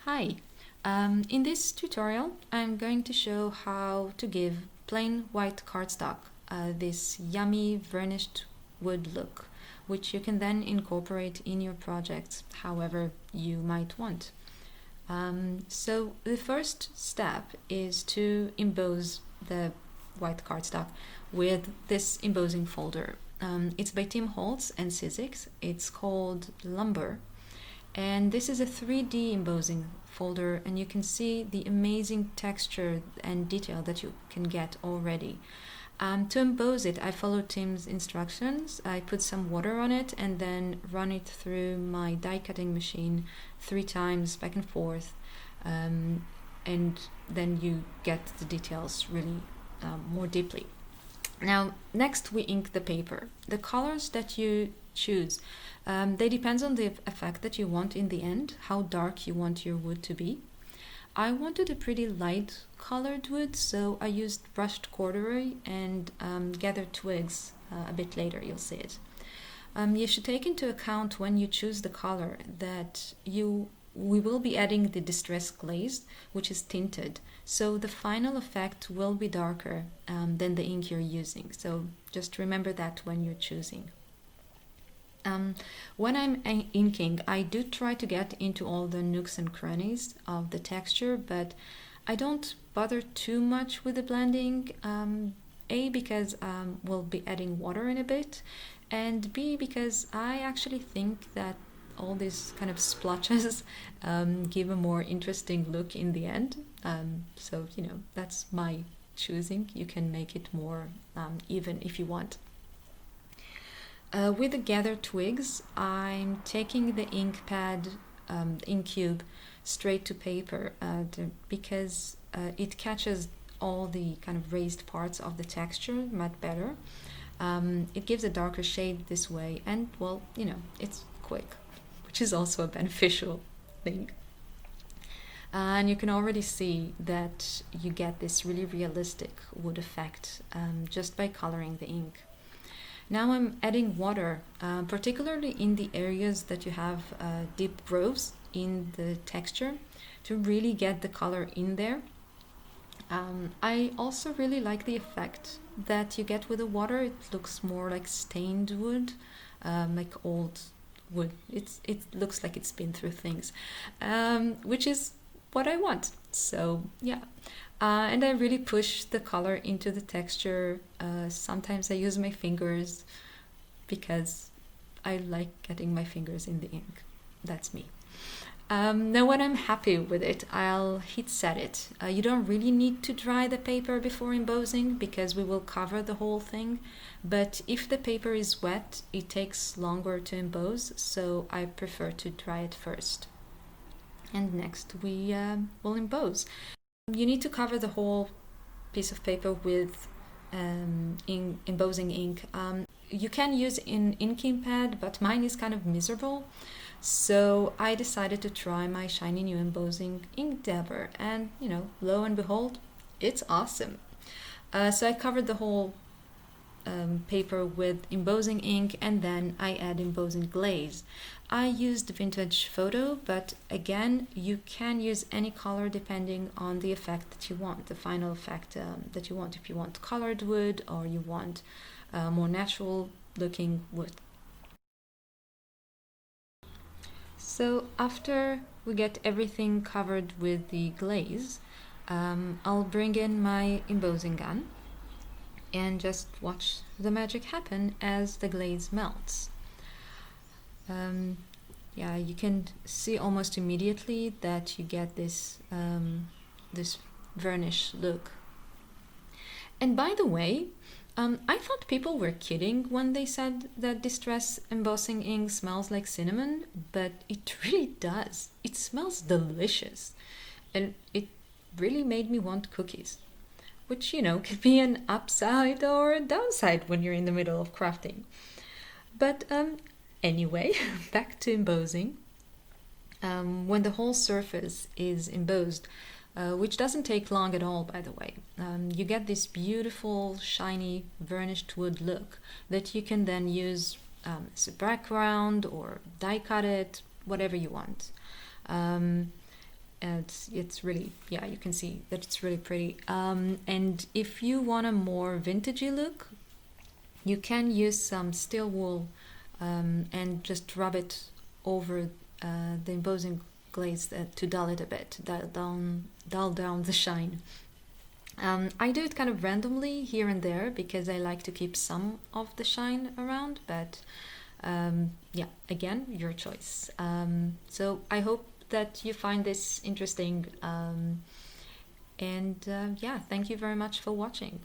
Hi, in this tutorial I'm going to show how to give plain white cardstock this yummy varnished wood look, which you can then incorporate in your projects however you might want. So the first step is to emboss the white cardstock with this embossing folder. It's by Tim Holtz and Sizzix. It's called Lumber. And this is a 3D embossing folder, and you can see the amazing texture and detail that you can get already. To emboss it, I followed Tim's instructions. I put some water on it and then run it through my die cutting machine 3 times back and forth. And then you get the details really more deeply. Now, next we ink the paper. The colors that you choose, they depend on the effect that you want in the end, how dark you want your wood to be. I wanted a pretty light colored wood, so I used brushed corduroy and gathered twigs a bit later, you'll see it. You should take into account when you choose the color that we will be adding the distress glaze, which is tinted, so the final effect will be darker than the ink you're using. So just remember that when you're choosing. When I'm inking, I do try to get into all the nooks and crannies of the texture, but I don't bother too much with the blending. A, because we'll be adding water in a bit, and B, because I actually think that all these kind of splotches give a more interesting look in the end. So, that's my choosing. You can make it more even if you want. With the gathered twigs, I'm taking the ink pad, ink cube, straight to paper because it catches all the kind of raised parts of the texture much better. It gives a darker shade this way, and well, it's quick, which is also a beneficial thing. And you can already see that you get this really realistic wood effect just by coloring the ink. Now I'm adding water, particularly in the areas that you have deep grooves in the texture to really get the color in there. I also really like the effect that you get with the water. It looks more like stained wood, like old wood. It looks like it's been through things, which is what I want. So yeah. And I really push the color into the texture. Sometimes I use my fingers because I like getting my fingers in the ink. That's me. Now when I'm happy with it, I'll heat set it. You don't really need to dry the paper before embossing because we will cover the whole thing. But if the paper is wet, it takes longer to emboss, so I prefer to dry it first. And next we will emboss. You need to cover the whole piece of paper with embossing ink. You can use an inking pad, but mine is kind of miserable. So I decided to try my shiny new embossing ink dabber, and lo and behold, it's awesome. So I covered the whole paper with embossing ink, and then I add embossing glaze. I used vintage photo, but again, you can use any color depending on the effect that you want, the final effect that you want. If you want colored wood or you want more natural looking wood. So after we get everything covered with the glaze, I'll bring in my embossing gun and just watch the magic happen as the glaze melts. Yeah, you can see almost immediately that you get this this varnish look. And by the way, I thought people were kidding when they said that distress embossing ink smells like cinnamon, but it really does. It smells delicious, and it really made me want cookies, which could be an upside or a downside when you're in the middle of crafting. But anyway, back to embossing. When the whole surface is embossed, which doesn't take long at all, by the way, you get this beautiful, shiny, varnished wood look that you can then use as a background or die cut it, whatever you want. It's really, yeah, you can see that it's really pretty. And if you want a more vintagey look, you can use some steel wool and just rub it over the embossing glaze to dull it a bit, dull down the shine. I do it kind of randomly here and there because I like to keep some of the shine around, but yeah, again, your choice. So I hope that you find this interesting, and yeah, thank you very much for watching.